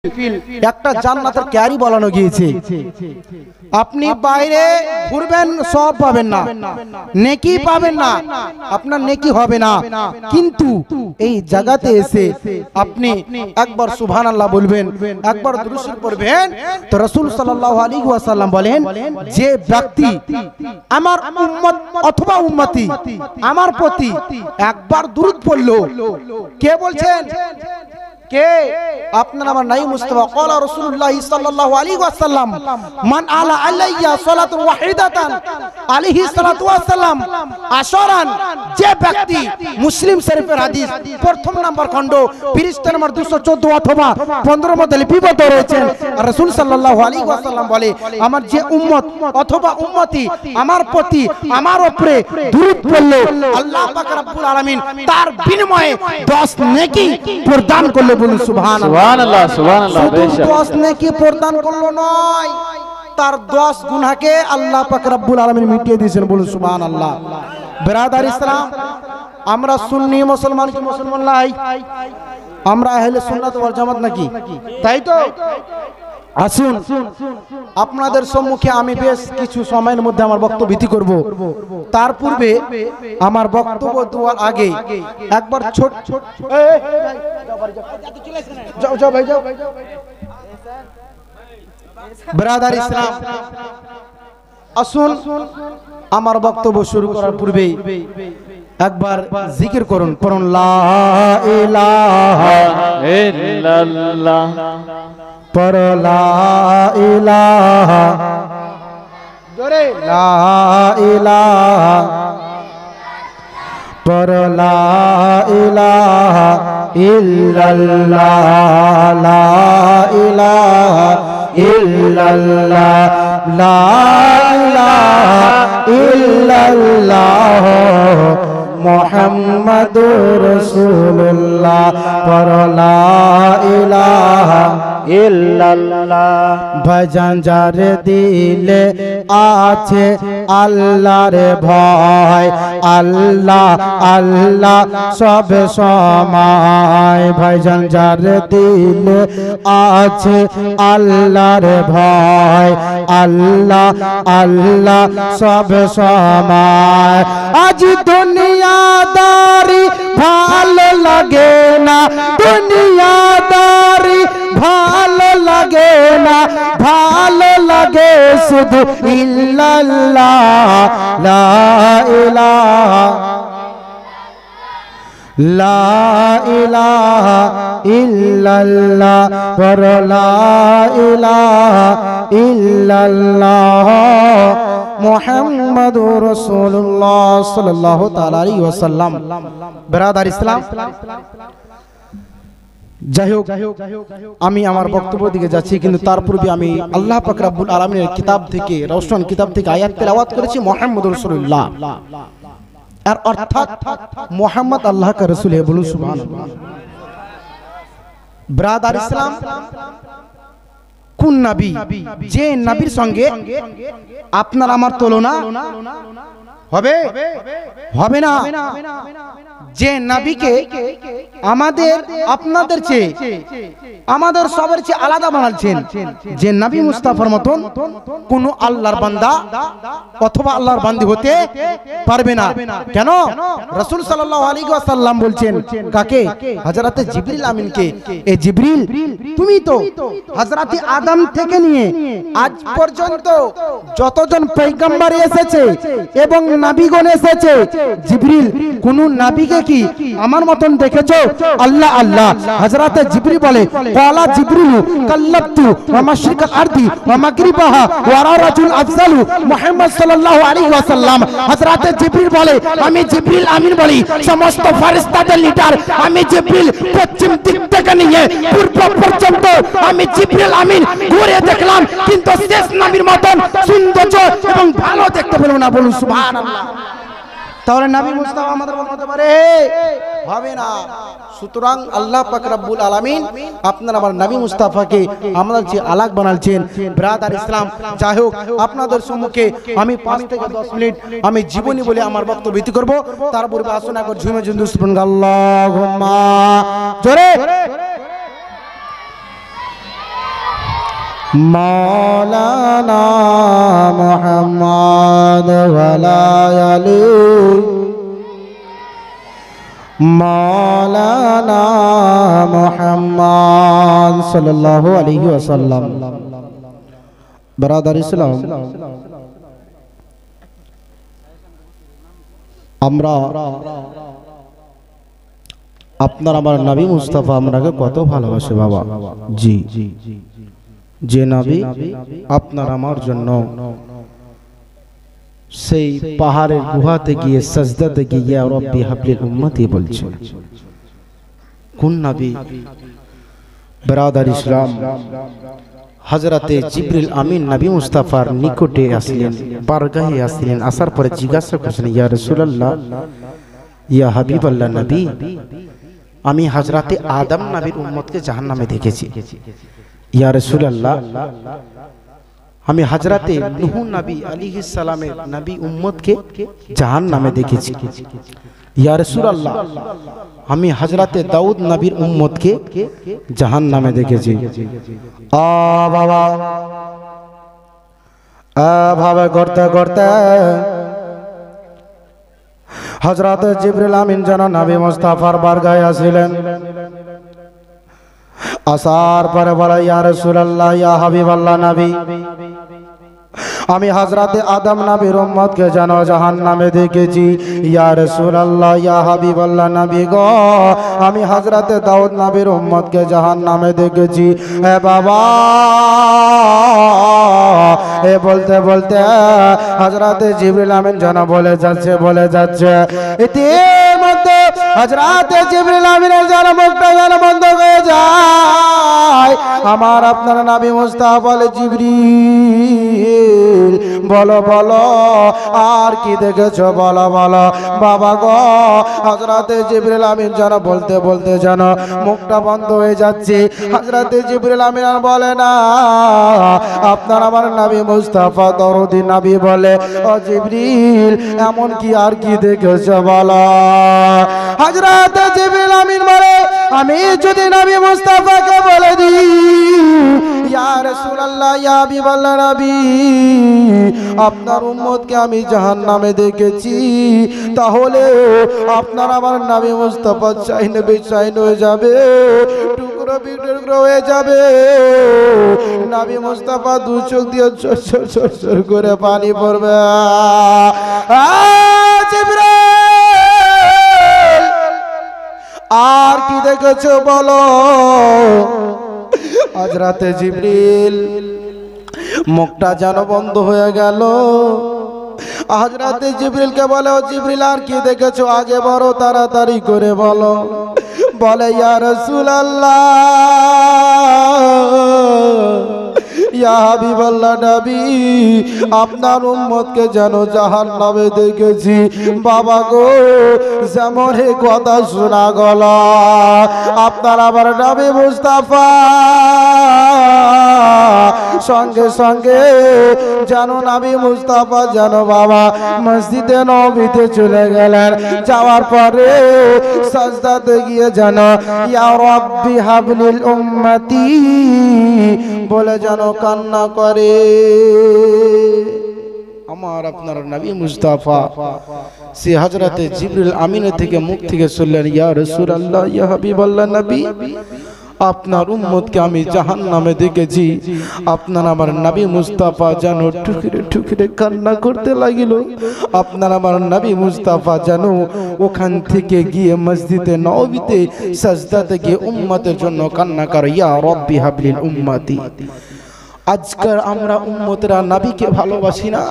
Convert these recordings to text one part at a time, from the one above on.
একটা জান্নাতের ক্যারি বলানো গিয়েছে। আপনি বাইরে ঘুরবেন সব পাবেন না, নেকি পাবেন না, আপনার নেকি হবে না, কিন্তু এই জায়গাতে এসে আপনি একবার সুবহানাল্লাহ বলবেন, একবার দুরূদ শরীফ পড়বেন, তো রাসূল সাল্লাল্লাহু আলাইহি ওয়াসাল্লাম বলেন যে ব্যক্তি আমার উম্মত অথবা উম্মতি আমার প্রতি একবার দুরূদ পড়লো, কে বলছেন? কে? আপনার আমার নাই মুস্তাফা ক্বালা রাসূলুল্লাহ সাল্লাল্লাহু আলাইহি ওয়াসাল্লাম মান আলা আলাইয়া সালাতু ওয়াহিদাতান আলাইহি সালাতু ওয়াসাল্লাম আশরান, যে ব্যক্তি মুসলিম শরীফের হাদিস প্রথম নাম্বার খণ্ড পৃষ্ঠা নম্বর 214 অথবা 15 মধ্যে লিপিবদ্ধ রয়েছে। রাসূল সাল্লাল্লাহু আলাইহি ওয়াসাল্লাম বলে আমার যে উম্মত অথবা উম্মতি আমার প্রতি আমার উপরে দুরূদ পড়লো, আল্লাহ পাক রব্বুল আলামিন তার বিনিময়ে 10 নেকি প্রদান করলো। বলুন সুবহানাল্লাহ। সুবহানাল্লাহ। 10 নেকি প্রদান করলো নয়, তার 10 গুনাহকে আল্লাহ পাক রব্বুল আলামিন মিটিয়ে দিয়েছেন। বলুন সুবহানাল্লাহ। ব্রাদার ইসলাম, আমরা সুন্নি মুসলমান কি মুসলমান নাই? আমরা আহলে সুন্নাত ওয়াল জামাত নাকি? তাই তো। আসুন, আপনাদের সম্মুখে আমি বেশ কিছু সময়ের মধ্যে আমার বক্তব্য ইতি করব। তার পূর্বে আমার বক্তব্য দেওয়ার আগে একবার ছোট যাও ভাই যাও। ব্রাদার ইসলাম, আসুন আমার বক্তব্য শুরু করার পূর্বে একবার জিকির করুন, পড়ুন লা ইলাহা ইল্লাল্লাহ, পড় লা ইলাহা, জোরে লা ইলাহা, পড় লা ইলাহা ইল্লাল্লাহ, লা ইলাহা ইল্লাল্লাহ, লা ইলাহা ইল্লাল্লাহ মুহাম্মাদুর রাসূলুল্লাহ, পড় লা ইলাহা ইল্লাল্লাহ। ভজন যার দিলে আছে আল্লাহর ভয়, আল্লাহ আল্লাহ সব সময়, ভজন যার দিলে আছে আল্লাহর ভয়, আল্লাহ আল্লাহ সব সময়। আজ দুনিয়াদারি ভালো লাগে না, দুনিয়াদারি ভালো লাগে না, ভালো লাগে শুধু ইল্লাল্লাহ, লা ইলাহা লা ইলাহা ইল্লাল্লাহ, পড় লা ইলাহা ইল্লাল্লাহ মুহাম্মাদুর রাসূলুল্লাহ সাল্লাল্লাহু তাআলা আলাইহি ওয়াসাল্লাম। ব্রাদার ইসলাম, যাই হোক আমি আমার বক্তব্য দিকে যাচ্ছি, কিন্তু তার পূর্বে আমি আল্লাহ পাক রব্বুল আলামিনের কিতাব থেকে, রওশন কিতাব থেকে আয়াত তেলাওয়াত করেছি মুহাম্মাদুর রাসূলুল্লাহ, আর অর্থাৎ মুহাম্মদ আল্লাহ কা রাসূল হে। বলুন সুবহানাল্লাহ। ব্রাদার ইসলাম, কোন নবী, যে নবীর সঙ্গে আপনার আমার তুলনা হবে? হবে না। যে নবীকে আমাদের আপনাদের চেয়ে আমাদের সবার চেয়ে আলাদা বানাচ্ছেন, যে নবী মুস্তাফার মতন কোন আল্লাহর বান্দা অথবা আল্লাহর বান্দি হতে পারবে না। কেন? রাসূল সাল্লাল্লাহু আলাইহি ওয়াসাল্লাম বলছেন কাকে? হযরতে জিবরিল আমিনকে, এ জিবরিল তুমি তো হযরতে আদম থেকে নিয়ে আজ পর্যন্ত যতজন পয়গম্বর এসেছে এবং নবীগণ এসেছে, জিবরিল কোন নবীকে কি আমার মতন দেখেছো? আল্লাহ আল্লাহ। হযরতে জিবরিল বলে ক্বালা জিবরিল কাল্লাবতু ওয়া মাশরিকাল আরদি ওয়া মাগরিবাহা ওয়া রাজুল আফজালু মুহাম্মদ সাল্লাল্লাহু আলাইহি ওয়াসাল্লাম। হযরতে জিবরিল বলে আমি জিবরিল আমিন বলি সমস্ত ফেরেশতাদের লিডার, আমি জিবরিল পশ্চিম দিক থেকে নিয়ে পূর্ব পর্যন্ত আমি জিবরিল আমিন ঘুরে দেখলাম, কিন্তু শেষ নবীর মতন সৌন্দর্য এবং ভালো দেখতে পেলাম না। বলুন সুবহানাল্লাহ। তাহলে নবী মুস্তাফা আমাদের বলতে পারে? হবে না। সুতরাং আল্লাহ পাক রব্বুল আলামিন আপনার আমার নবী মুস্তাফাকে আমাদের যে আলাগ বানালছেন। ব্রাদার ইসলাম, যাই হোক আপনাদের সম্মুখে আমি 5 থেকে 10 মিনিট আমি জীবনী বলে আমার বক্তব্য ইতি করব। তার পূর্বে আসুন একবার ঝুমে ঝুমে আল্লাহুম্মা জোরে মাওলানা মুহাম্মদ ওয়ালা আলি মাওলানা মুহাম্মদ সাল্লাল্লাহু আলাইহি ওয়াসাল্লাম। ব্রাদার ইসলাম, আমরা আপনার আমার নবী মুস্তাফা আমরাকে কত ভালোবাসে বাবা। জি, যে নবী আপনার আমার জন্য সেই পাহাড়ের গুহাতে গিয়ে সাজদাতে গিয়ে ইয়া রব্বি হাবলিল উম্মতি বলছে। কোন নবী? ব্রাদার ইসলাম, হযরতে জিবরিল আমিন নবী মুস্তাফার নিকটে আসলেন, বারগাহে আসলেন। আসার পরে জিজ্ঞাসা করলেন, ইয়া রাসূলুল্লাহ, ইয়া হাবিবাল্লাহ নবী, আমি হযরতে আদম নবীর উম্মতকে জাহান্নামে দেখেছি। ইয়া রাসূলুল্লাহ, আমি হযরতে নূহ নবী আলাইহিস সালামের নবী উম্মতকে জাহান্নামে দেখেছি। ইয়া রাসূলুল্লাহ, আমি হযরতে দাউদ নবীর উম্মতকে জাহান্নামে দেখেছি। বাবা ভাবে করতে করতে হযরত জিবরিল আমিন যেন নবী মুস্তাফার বারগাহে আসলেন। আসার পরে বলে, ইয়া রাসূলুল্লাহ, ইয়া হাবিবাল্লাহ নবী, আমি হযরতে আদম নবীর উম্মতকে যেন জাহান্নামে দেখেছি। ইয়া রাসূলুল্লাহ, ইয়া হাবিবাল্লাহ নবী গো, আমি হযরতে দাউদ নবীর উম্মতকে জাহান্নামে দেখেছি। এ বাবা, এ বলতে বলতে হযরতে জিবরিল আমিন যেন বলে যাচ্ছে ইতিমধ্যে হযরতে জিবরিল আমিনের যেন মুখটা যেন বন্ধ হয়ে যায়। আমার আপনার নবী মুস্তাফা বলে, জিবরিল বলো বলো আর কি দেখেছো, বলো বলো। বাবা গো, হযরতে জিবরিল আমিন যেন বলতে বলতে যেন মুখটা বন্ধ হয়ে যাচ্ছে। হযরতে জিবরিল আমিন আর বলে না। আপনার আমার নবী মুস্তাফা দরদি নবী বলে, ও জিবরিল, এমন কি আর কি দেখেছো বলো। হযরতে জিবরিল আমিন বলে, আমি যদি নবী মুস্তাফাকে বলে দিই, ইয়া রাসূলুল্লাহ, ইয়া হাবিবাল্লাহ নবী, আপনার উম্মতকে আমি জাহান্নামে দেখেছি, তাহলে আপনার আমার নবী মুস্তাফা চাইনে বেচাইন হয়ে যাবে, টুকরো বিটুকরো হয়ে যাবে। নবী মুস্তাফা দু চোখ দিয়ে ঝরঝর করে পানি পড়বে। জিবরাইল, আর কি দেখেছো বলো। হযরতে জিবরিল মুখটা যেন বন্ধ হয়ে গেল। হযরতে জিবরিলকে বলে, ও জিবরিল, আর কি দেখেছো আগে বড় তাড়াতাড়ি করে বলো। বলে, ইয়া রাসূলুল্লাহ, ইয়া হাবিবাল্লাহ নবী, আপনার উম্মতকে যেন জাহান্নামে দেখেছি। বাবা গো, যেমন এই কথা শোনা গেল, আপনার আবার নবী মুস্তাফা সঙ্গে সঙ্গে যেন নবী মুস্তাফা যেন বাবা মসজিদে নববীতে চলে গেলেন। যাওয়ার পরে সাজদাতে গিয়ে যেন ইয়া রাব্বি হাবলিল উম্মতি বলে যেন কান্না করে। আমার আপনার নবী মুস্তাফা সে হযরতে জিবরিল আমিনের থেকে মুখ থেকে শুনলেন, ইয়া রাসূলুল্লাহ, ইয়া হাবিবাল্লাহ নবী, আপনার উম্মতকে আমি জাহান্নামে দেখেছি। আপনার আমার নবী মুস্তাফা যেন ঠুকরে ঠুকরে কান্না করতে লাগিল। আপনার আমার নবী মুস্তাফা যেন ওখান থেকে গিয়ে মসজিদে নববীতে সাজদাতে গিয়ে উম্মতের জন্য কান্না করে, ইয়া রাব্বি হাবলিল উম্মতি। আজকাল আমরা উম্মতরা নবীকে ভালোবাসি না,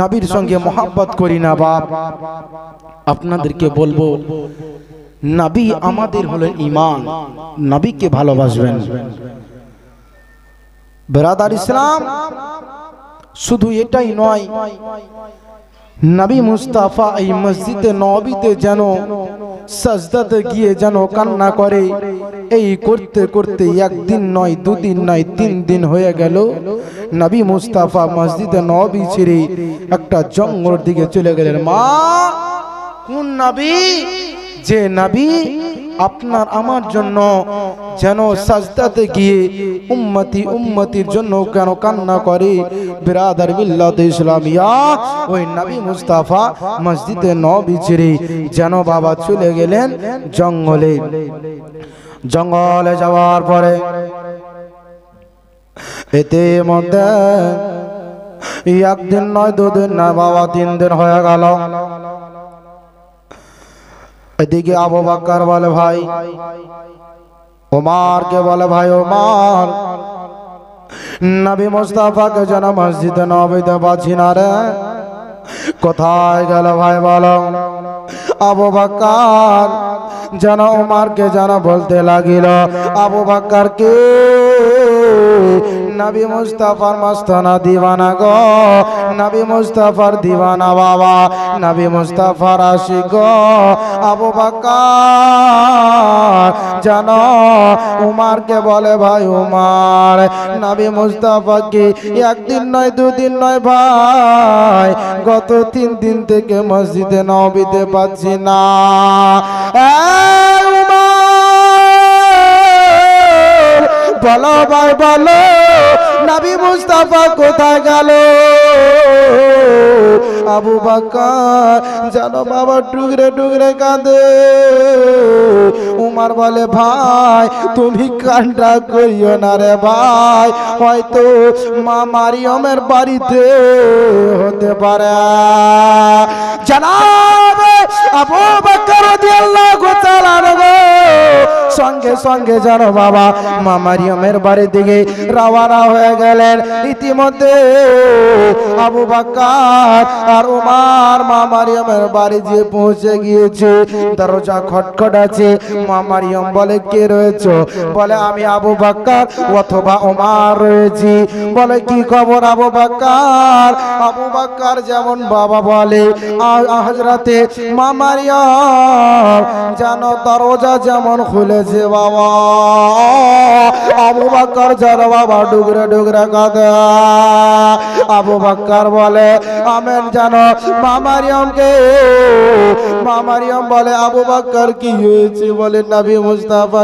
নবীর সঙ্গে মহব্বত করি না। বাপ, আপনাদেরকে বলবো, নবী আমাদের হলেন ঈমান, নবীকে ভালোবাসবেন। ব্রাদার ইসলাম, শুধু এটাই নয়, নবী মুস্তাফা এই মসজিদে নববীতে যেন সাজদাতে গিয়ে যেন কান্না করে। এই করতে করতে একদিন নয়, দুদিন নয়, 3 দিন হয়ে গেল। নবী মুস্তাফা মসজিদে নববী ছেড়ে একটা জঙ্গলের দিকে চলে গেলেন। মা, কোন নবী? যে নবী আপনার আমার জন্য যেন সাজদাতে গিয়ে উম্মতি উম্মতির জন্য কেন কান্না করে। বিরাদার মিল্লাত ইসলামিয়া, ওই নবী মুস্তাফা মসজিদে নববী ছেড়ে যেন বাবা চলে গেলেন জঙ্গলে। জঙ্গলে যাওয়ার পরে এতে মধ্যে একদিন নয়, দুদিন না বাবা, 3 দিন হয়ে গেল। এদিকে আবু বকর বলে ভাই ওমরকে, বলে ভাই ওমর, নবী মুস্তাফাকে যেন মসজিদে নববীতে পাচ্ছি না রে, কোথায় গেল ভাই বলো। আবু বকর যেন ওমরকে যেন বলতে লাগিল, আবু বকর কে নবী মুস্তাফার মস্তানা দিওয়ানা গো, নবী মুস্তাফার দিওয়ানা বাবা, নবী মুস্তাফার আশিক গো। আবু বকর যেন উমারকে বলে ভাই উমার, নবী মুস্তাফাকে একদিন নয়, 2 দিন নয় ভাই, গত 3 দিন থেকে মসজিদে নববীতে পাচ্ছি না। বলো ভাই বলো, নবী মুস্তাফা কোথায় গেল? আবু বকর জানো বাবা টুকরে টুকরে কাঁদে। উমর বলে ভাই তুমি কান্না করিও না রে ভাই, হয়তো মা মারিয়মের বাড়িতে হতে পারে। জনাব আবু বকর রাদিয়াল্লাহু তাআলা সঙ্গে সঙ্গে জানো বাবা মা মারিয়মের বাড়ির দিকে রওনা হয়ে গেলেন। ইতিমধ্যে আবু বকর আর উমর মা মারিয়মের বাড়ি যে পৌঁছে গিয়েছে। দরজা খটখট আছে। মা মারিয়ম বলে কে রয়েছে? বলে আমি আবু বকর অথবা উমর রয়েছি। বলে কি খবর আবু বকর? আবু বকর যেমন বাবা বলে হযরতে মা মারিয়ম জানো দরজা যেমন খুলেছে বাবা, আবু বকর জানো বাবা ডুগরে ডুগরে কাঁদে। আবু বকর বলে আমেন জানো মা মারিয়মকে। মা মারিয়ম বলে আবু বকর কি হয়েছে? বলে নবী মুস্তাফা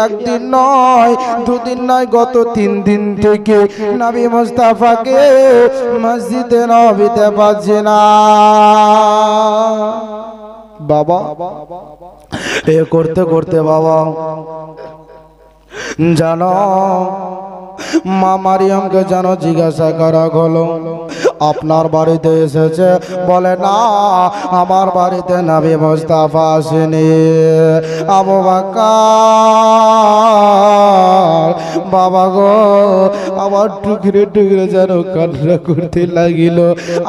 একদিন নয়, 2 দিন নয়, গত 3 দিন থেকে নবী মুস্তাফাকে মসজিদে নববীতে পাচ্ছি না। বাবা এ করতে করতে বাবা জানো মা মারিয়মকে জানো জিজ্ঞাসা করা হলো আপনার বাড়িতে এসেছে? বলে না, আমার বাড়িতে নবী মুস্তাফা আসেনি। আবু বকর বাবা গো আবার টুকরে টুকরে যেন কান্না করতে লাগিল।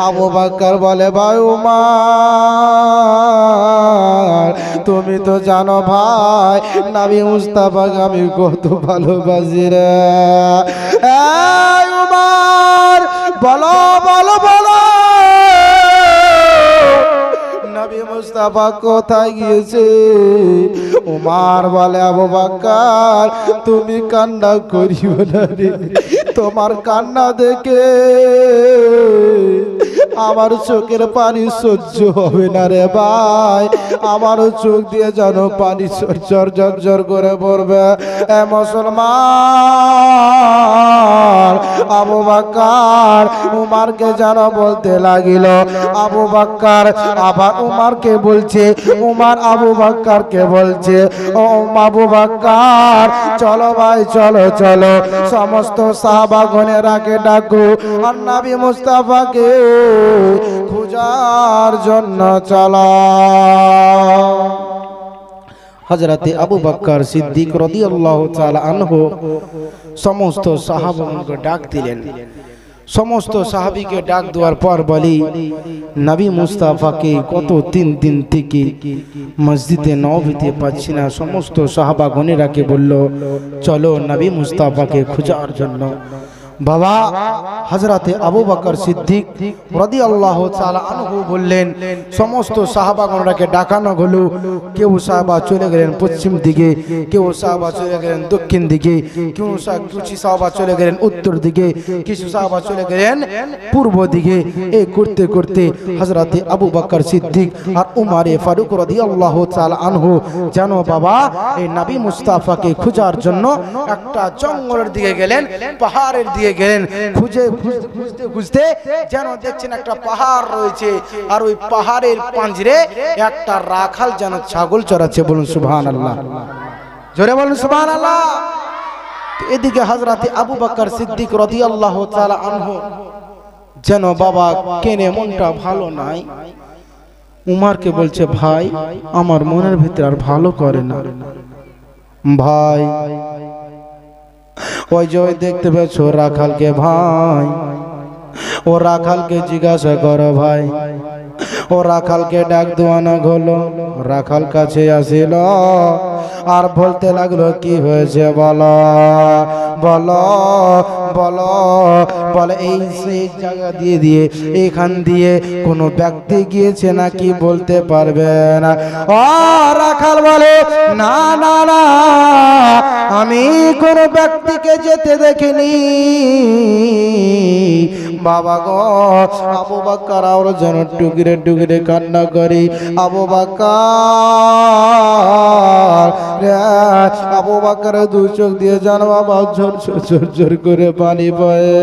আবু বকর বলে ভাই উমর তুমি তো জানো ভাই নবী মুস্তাফাকে আমি কত ভালোবাসি রে। এই উমর বলো বলো বলো নবী মুস্তাফা কোথায় গিয়েছে? উমর বলে আবু বকর তুমি কান্না করিও না রে, তোমার কান্না দেখে আমার চোখের পানি সহ্য হবে না রে ভাই, আমারও চোখ দিয়ে যেন পানি ঝরঝর ঝরঝর করে পড়বে। এ মুসলমান আবু বকর উমরকে যেন বলতে লাগিল। আবু বকর আবার উমরকে বলছে, উমর আবু বকরকে বলছে ও আবু বকর চলো ভাই চলো চলো, সমস্ত সাহাবাগণেরাকে ডাকো আর নবী মুস্তাফাকে খোঁজার জন্য চলো। হযরতে আবু বকর সিদ্দিক রাদিয়াল্লাহু তাআলা আনহু সমস্ত সাহাবাগণকে ডাক দিলেন। সমস্ত সাহাবীকে ডাক দেওয়ার পর বলি নবী মুস্তাফাকে কত 3 দিন থেকে মসজিদে নববীতে পাচ্ছি না। সমস্ত সাহাবাগণেরাকে বলল চলো নবী মুস্তাফাকে খোঁজার জন্য। বাবা হযরতে আবু বকর সিদ্দিক রাদিয়াল্লাহু তাআলা আনহু বললেন, সমস্ত সাহাবাগণকে ডাকানো হলো। কেউ সাহাবা চলে গেলেন পশ্চিম দিকে, কেউ সাহাবা চলে গেলেন দক্ষিণ দিকে, কিছু সাহাবা চলে গেলেন উত্তর দিকে, কিছু সাহাবা চলে গেলেন পূর্ব দিকে। এই করতে করতে হযরতে আবু বকর সিদ্দিক আর উমরে ফারুক রাদিয়াল্লাহু তাআলা আনহু যেন বাবা এই নবী মুস্তাফাকে খোঁজার জন্য একটা জঙ্গলের দিকে গেলেন, পাহাড়ের দিকে গেলেন। খুঁজতে খুঁজতে যেন দেখছেন একটা পাহাড় রয়েছে, আর ওই পাহাড়ের পাঁজরে একটা রাখাল যেন ছাগল চড়াচ্ছে। বলুন সুবহানাল্লাহ, জোরে বলুন সুবহানাল্লাহ। এদিকে হযরতে আবু বকর সিদ্দিক রাদিয়াল্লাহু তাআলা আনহু যেন বাবা কেনে মনটা ভালো নাই। উমরকে বলছে, ভাই আমার মনের ভিতর আর ভালো করে না ভাই। ওই যে ওই দেখতে পেয়েছ রাখালকে, ভাই ও রাখালকে জিজ্ঞাসা করো ভাই। ও রাখালকে ডাক দেওয়ানো হলো, রাখাল কাছে আসিল আর বলতে লাগলো, কি হয়েছে বলো বলো বলো। বলে এই সেই জায়গা দিয়ে এখান দিয়ে কোনো ব্যক্তি গিয়েছে নাকি বলতে পারবে না? ও রাখাল বলে, না না না, আমি কোনো ব্যক্তিকে যেতে দেখিনি বাবা গো। আবু বকর আর যেন টুকরে টুকরে কান্না করি। আবু বকর দু চোখ দিয়ে যেন বাবা ঝর ঝর ঝর করে পানি বয়ে।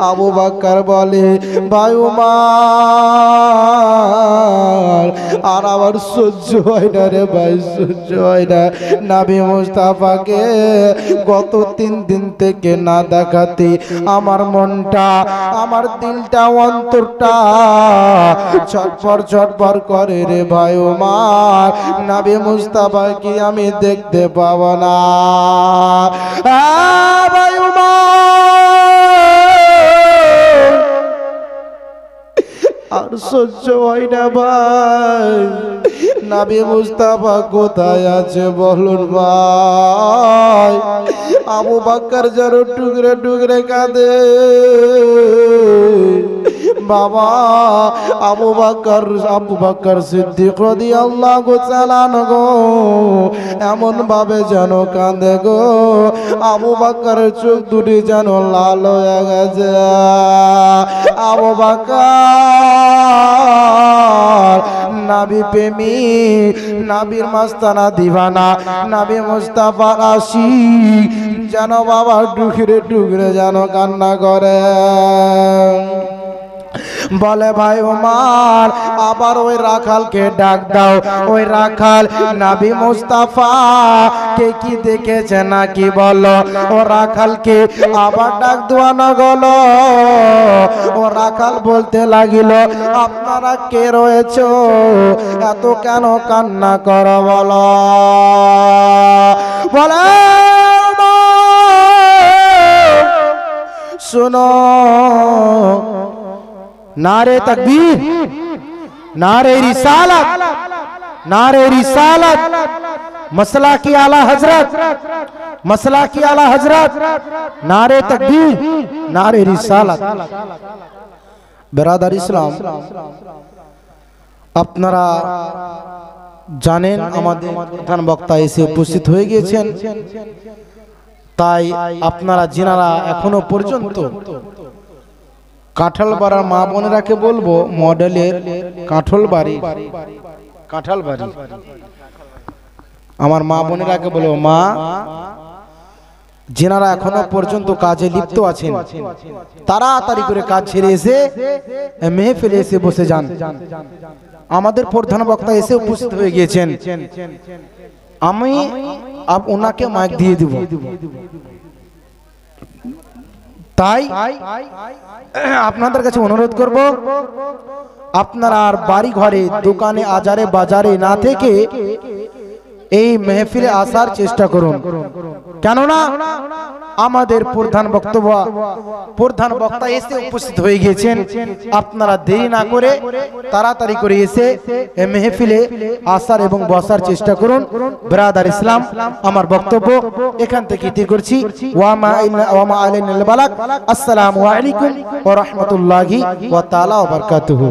আবু বকর বলে, ভাই উমর আর আমার সহ্য হয় না রে ভাই, সহ্য হয় না। নবী মুস্তাফাকে গত 3 দিন থেকে না দেখাতে আমার মনটা, আমার দিলটা, অন্তরটা ছটফট ছটফট করে রে ভাই উমর। নবী মুস্তাফাকে আমি দেখতে পাবো না ভাই উমর, আর সহ্য হয় না ভাই। নবী মুস্তাফা কোথায় আছে বলুন ভাই। আবু বকর যেন টুকরে টুকরে কাঁদে বাবা। আবু বকর সিদ্দিক রাদিয়াল্লাহু তাআলা আনহু এমন ভাবে যেন কাঁদে গো, আবু বকরের চোখ দুটি যেন লাল হয়ে গেছে। আবু বকর নবী প্রেমিক, নবীর মাস্তানা দিবানা, নবী মুস্তাফার আশিক যেন বাবা টুকরে টুকরে যেন কান্না করে। বলে, ভাই ওমর আবার ওই রাখালকে ডাক দাও। ওই রাখাল নবী মুস্তাফা কে কি দেখেছে নাকি বলো। ও রাখালকে আবার ডাক দেওয়ানো গেল। ও রাখাল বলতে লাগিল, আপনারা কে রয়েছ, এত কেন কান্না করো বলো। বলে, শুনো, नारे तकबीर, नारे रिसालत, नारे रिसालत, मसला की आला हजरत, मसला की आला हजरत, नारे तकबीर, नारे रिसालत। बिरादर इस्लाम, আপনারা জানেন আমাদের প্রধান বক্তা এসে উপস্থিত হয়ে গিয়েছেন। তাই আপনারা যিনারা এখনো পর্যন্ত কাঁঠালবাড়ার মা বোনেরাকে বলবো, মডেলের কাঁঠালবাড়ি, আমার মা বোনেরাকে বলবো, মা যিনারা এখনো পর্যন্ত কাজে লিপ্ত আছেন তাড়াতাড়ি করে কাজ ছেড়ে এসে মেহফিলে এসে বসে যান। আমাদের প্রধান বক্তা এসে উপস্থিত হয়ে গিয়েছেন, আমি ওনাকে মাইক দিয়ে দিব। তাই আপনাদের কাছে অনুরোধ করব, আপনারা আর বাড়ি ঘরে, দোকানে, আজারে, বাজারে না থেকে এই মেহফিলে আসার চেষ্টা করুন, কেননা আমাদের প্রধান বক্তা এসে উপস্থিত হয়ে গিয়েছেন। আপনারা দেরি না করে তাড়াতাড়ি করে এসে এই মেহফিলে আসার এবং বসার চেষ্টা করুন। ব্রাদার ইসলাম, আমার বক্তব্য এখান থেকে ইতি করছি। ওয়া মা আলাইনাল বালাগ। আসসালামু আলাইকুম ওয়া রাহমাতুল্লাহি ওয়া তাআলা ওয়া বারাকাতুহু।